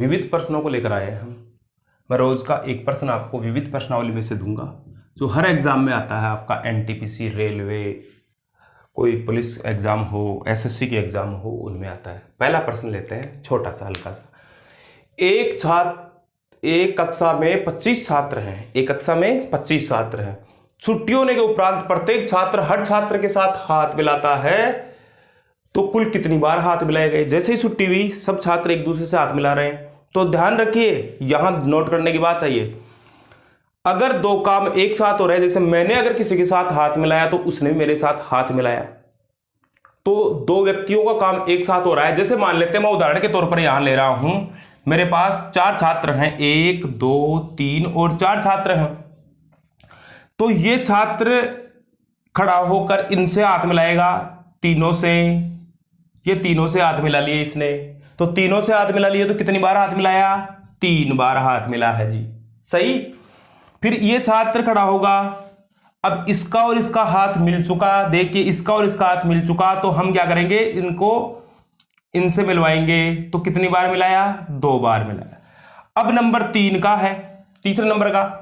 विविध प्रश्नों को लेकर आए हैं हम। मैं रोज का एक प्रश्न आपको विविध प्रश्नावली में से दूंगा जो हर एग्जाम में आता है। आपका एनटीपीसी, रेलवे, कोई पुलिस एग्जाम हो, एसएससी की एग्जाम हो, उनमें आता है। पहला प्रश्न लेते हैं, छोटा सा हल्का सा। एक कक्षा में 25 छात्र हैं। एक कक्षा में 25 छात्र हैं। छुट्टी होने के उपरांत प्रत्येक छात्र हर छात्र के साथ हाथ मिलाता है तो कुल कितनी बार हाथ मिलाए गए? जैसे ही छुट्टी हुई सब छात्र एक दूसरे से हाथ मिला रहे हैं। तो ध्यान रखिए, यहां नोट करने की बात है ये, अगर दो काम एक साथ हो रहे हैं, जैसे मैंने अगर किसी के साथ हाथ मिलाया तो उसने भी मेरे साथ हाथ मिलाया, तो दो व्यक्तियों का काम एक साथ हो रहा है। जैसे मान लेते हैं, मैं उदाहरण के तौर पर यहां ले रहा हूं, मेरे पास 4 छात्र हैं, 1 2 3 और 4 छात्र हैं। तो ये छात्र खड़ा होकर इनसे हाथ मिलाएगा, तीनों से, ये तीनों से हाथ मिला लिए इसने, तो तीनों से हाथ मिला लिए तो कितनी बार हाथ मिलाया? 3 बार हाथ मिला है जी, सही। फिर ये छात्र खड़ा होगा, अब इसका और इसका हाथ मिल चुका, देखिए इसका और इसका हाथ मिल चुका, तो हम क्या करेंगे, इनको इनसे मिलवाएंगे, तो कितनी बार मिलाया? 2 बार मिलाया। अब नंबर 3 का है, तीसरे नंबर का,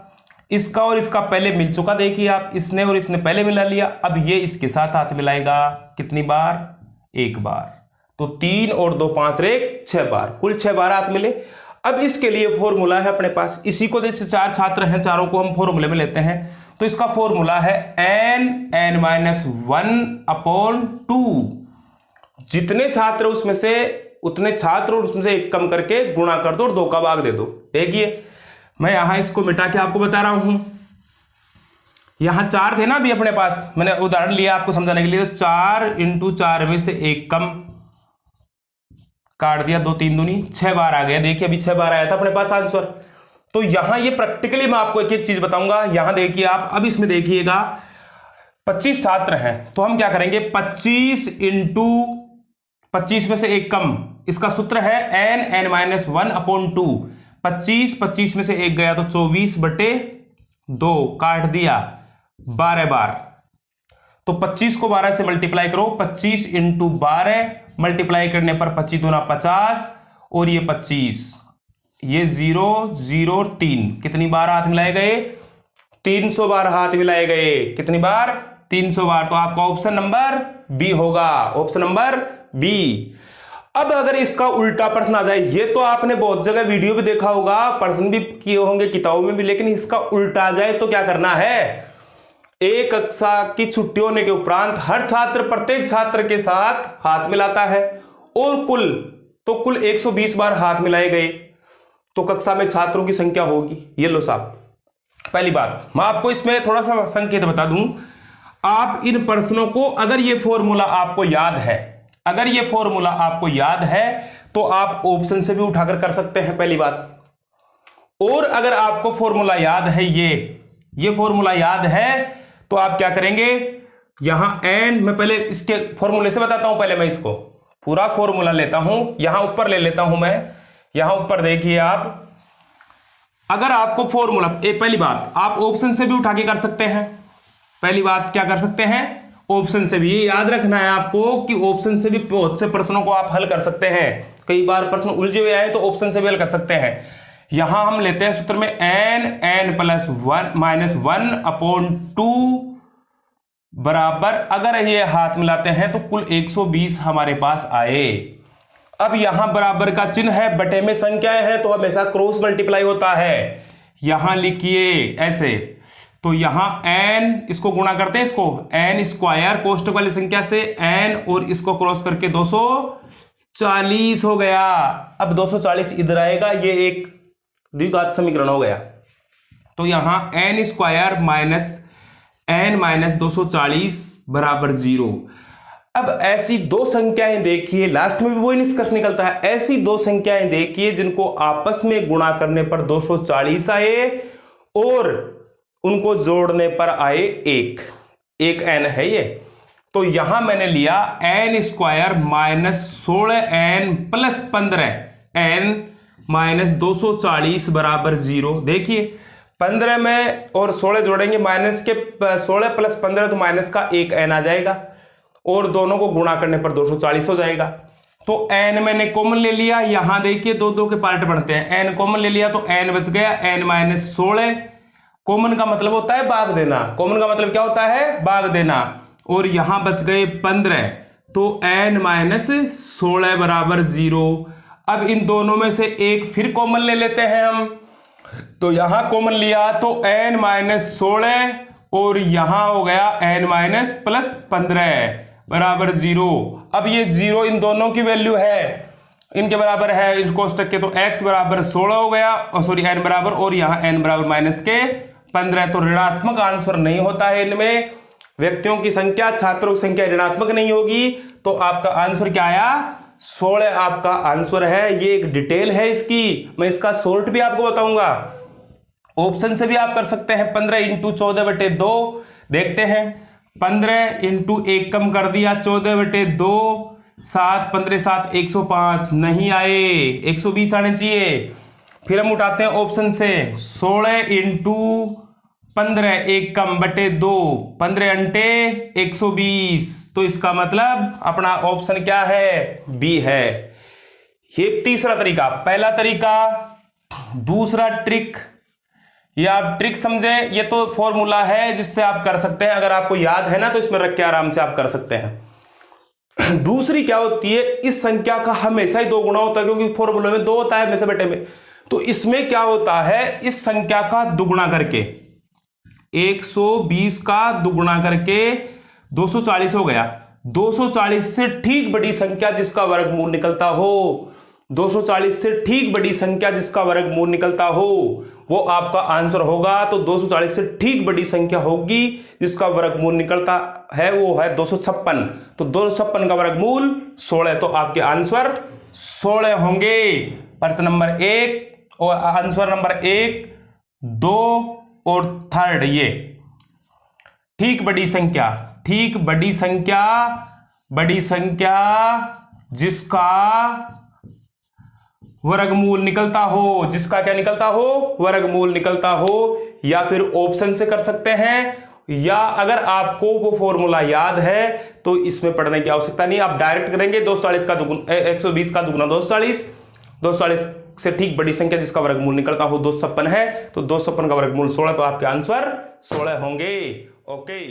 इसका और इसका पहले मिल चुका, देखिए आप, इसने और इसने पहले मिला लिया, अब ये इसके साथ हाथ मिलाएगा, कितनी बार? 1 बार। तो 3 और 2 5 और 1 6 बार, कुल 6 बार हाथ मिले। अब इसके लिए फॉर्मूला है अपने पास, इसी को जैसे 4 छात्र हैं, चारों को हम फॉर्मूले में लेते हैं, तो इसका फॉर्मूला है n(n-1/2)। जितने छात्र उसमें से उतने छात्र और उसमें से 1 कम करके गुणा कर दो और 2 का भाग दे दो। देखिए मैं यहां इसको मिटा के आपको बता रहा हूं, यहां 4 थे ना अभी अपने पास, मैंने उदाहरण लिया आपको समझाने के लिए, तो 4 × 4 में से 1 कम काट दिया, 2 3 दूनी 6 बार आ गया। देखिए अभी 6 बार आया था अपने पास आंसर। तो यहां ये प्रैक्टिकली मैं आपको एक एक चीज बताऊंगा। यहां देखिए आप, अब इसमें देखिएगा 25 छात्र हैं, तो हम क्या करेंगे, 25 × 25 में से 1 कम, इसका सूत्र है n(n-1/2)। 25 में से 1 गया तो 24/2, काट दिया 12 बार। तो 25 को 12 से मल्टीप्लाई करो, 25 × 12 मल्टीप्लाई करने पर 25 दूना 50 और ये 25, ये 0 0 और 3, कितनी बार हाथ मिलाए गए? 300 बार हाथ मिलाए गए। कितनी बार? 300 बार। तो आपका ऑप्शन नंबर बी होगा, ऑप्शन नंबर बी। अब अगर इसका उल्टा प्रश्न आ जाए, ये तो आपने बहुत जगह वीडियो भी देखा होगा, प्रश्न भी किए होंगे किताबों में भी, लेकिन इसका उल्टा आ जाए तो क्या करना है? एक कक्षा की छुट्टी होने के उपरांत हर छात्र प्रत्येक छात्र के साथ हाथ मिलाता है और कुल 120 बार हाथ मिलाए गए, तो कक्षा में छात्रों की संख्या होगी। ये लो साहब, पहली बात मैं आपको इसमें थोड़ा सा संकेत बता दूं। आप इन प्रश्नों को, अगर ये फॉर्मूला आपको याद है, अगर ये फॉर्मूला आपको याद है तो आप ऑप्शन से भी उठाकर कर सकते हैं, पहली बात। और अगर आपको फॉर्मूला याद है, ये फॉर्मूला याद है, तो आप क्या करेंगे, यहां n, मैं पहले इसके फॉर्मूले से बताता हूं, पहले मैं इसको पूरा फॉर्मूला लेता हूं, यहां ऊपर ले लेता हूं मैं, यहां ऊपर देखिए आप, अगर आपको फॉर्मूला, पहली बात आप ऑप्शन से भी उठा के कर सकते हैं। पहली बात क्या कर सकते हैं, ऑप्शन से भी। ये याद रखना है आपको कि ऑप्शन से भी बहुत से प्रश्नों को आप हल कर सकते हैं। कई बार प्रश्न उलझे हुए आए तो ऑप्शन से भी हल कर सकते हैं। यहां हम लेते हैं सूत्र में n(n+1-1/2) बराबर, अगर ये हाथ मिलाते हैं तो कुल 120 हमारे पास आए। अब यहां बराबर का चिन्ह है, बटे में संख्याएं हैं तो हमेशा क्रॉस मल्टीप्लाई होता है। यहां लिखिए ऐसे, तो यहां n, इसको गुणा करते हैं, इसको n² कोष्टक वाली संख्या से n, और इसको क्रॉस करके 240 हो गया। अब 240 इधर आएगा, ये एक द्विघात समीकरण हो गया। तो यहां n² - 240 = 0। अब ऐसी दो संख्याएं देखिए, लास्ट में भी वही निष्कर्ष निकलता है, ऐसी दो संख्याएं देखिए जिनको आपस में गुणा करने पर 240 आए और उनको जोड़ने पर आए एक n है ये। तो यहां मैंने लिया n² - 16n + 15n - 240 = 0। देखिए 15 में और 16 जोड़ेंगे, माइनस के 16 + 15 तो माइनस का 1n आ जाएगा और दोनों को गुणा करने पर 240 हो जाएगा। तो n मैंने कॉमन ले लिया, यहां देखिए दो दो के पार्ट बनते हैं, n कॉमन ले लिया तो n बच गया, n माइनस 16। कॉमन का मतलब होता है भाग देना, कॉमन का मतलब क्या होता है, भाग देना। और यहां बच गए 15, तो n माइनस 16 बराबर 0। अब इन दोनों में से एक फिर कॉमन ले लेते हैं हम, तो यहां कॉमन लिया तो n माइनस 16 और यहां हो गया n माइनस प्लस 15 बराबर 0। अब ये 0 इन दोनों की वैल्यू है, इनके बराबर है इन कोष्टक के, तो x बराबर 16 हो गया, और सॉरी n बराबर, और यहाँ n बराबर माइनस के 15। तो ऋणात्मक आंसर नहीं होता है इनमें, व्यक्तियों की संख्या, छात्रों की संख्या ऋणात्मक नहीं होगी, तो आपका आंसर क्या आया, 16 आपका आंसर है। ये एक डिटेल है इसकी, मैं इसका शॉर्ट भी आपको बताऊंगा। ऑप्शन से भी आप कर सकते हैं, 15 इंटू 14/2 देखते हैं। 15 इंटू 1 कम कर दिया, 14/2, 7 15 7 105 नहीं आए, 120 आने चाहिए। फिर हम उठाते हैं ऑप्शन से, 16 इंटू 15 1 कम बटे 2, 15 अंटे 120। तो इसका मतलब अपना ऑप्शन क्या है, बी है। ये तीसरा तरीका, पहला तरीका। दूसरा ट्रिक, ये आप ट्रिक समझे, ये तो फॉर्मूला है जिससे आप कर सकते हैं, अगर आपको याद है ना तो इसमें रख के आराम से आप कर सकते हैं। दूसरी क्या होती है, इस संख्या का हमेशा ही 2 गुना होता है, क्योंकि फॉर्मूले में 2 होता है हमेशा बटे में। तो इसमें क्या होता है, इस संख्या का दुगुना करके, 120 का दुगुना करके 240 हो गया। 240 से ठीक बड़ी संख्या जिसका वर्गमूल निकलता हो, 240 से ठीक बड़ी संख्या जिसका वर्गमूल निकलता हो, वो आपका आंसर होगा। तो 240 से ठीक बड़ी संख्या होगी जिसका वर्गमूल निकलता है, वो है 256। तो 256 का वर्गमूल 16, तो आपके आंसर 16 होंगे। प्रश्न नंबर 1 और आंसर नंबर 1, 2 और थर्ड, ये ठीक बड़ी संख्या, ठीक बड़ी संख्या, बड़ी संख्या जिसका वर्गमूल निकलता हो, जिसका क्या निकलता हो, वर्गमूल निकलता हो। या फिर ऑप्शन से कर सकते हैं, या अगर आपको वो फॉर्मूला याद है तो इसमें पढ़ने की आवश्यकता नहीं, आप डायरेक्ट करेंगे 240 का दुगुना 120 का दुगुना 240, 240 से ठीक बड़ी संख्या जिसका वर्गमूल निकलता हो 256 है, तो 256 का वर्गमूल 16, तो आपके आंसर 16 होंगे। ओके।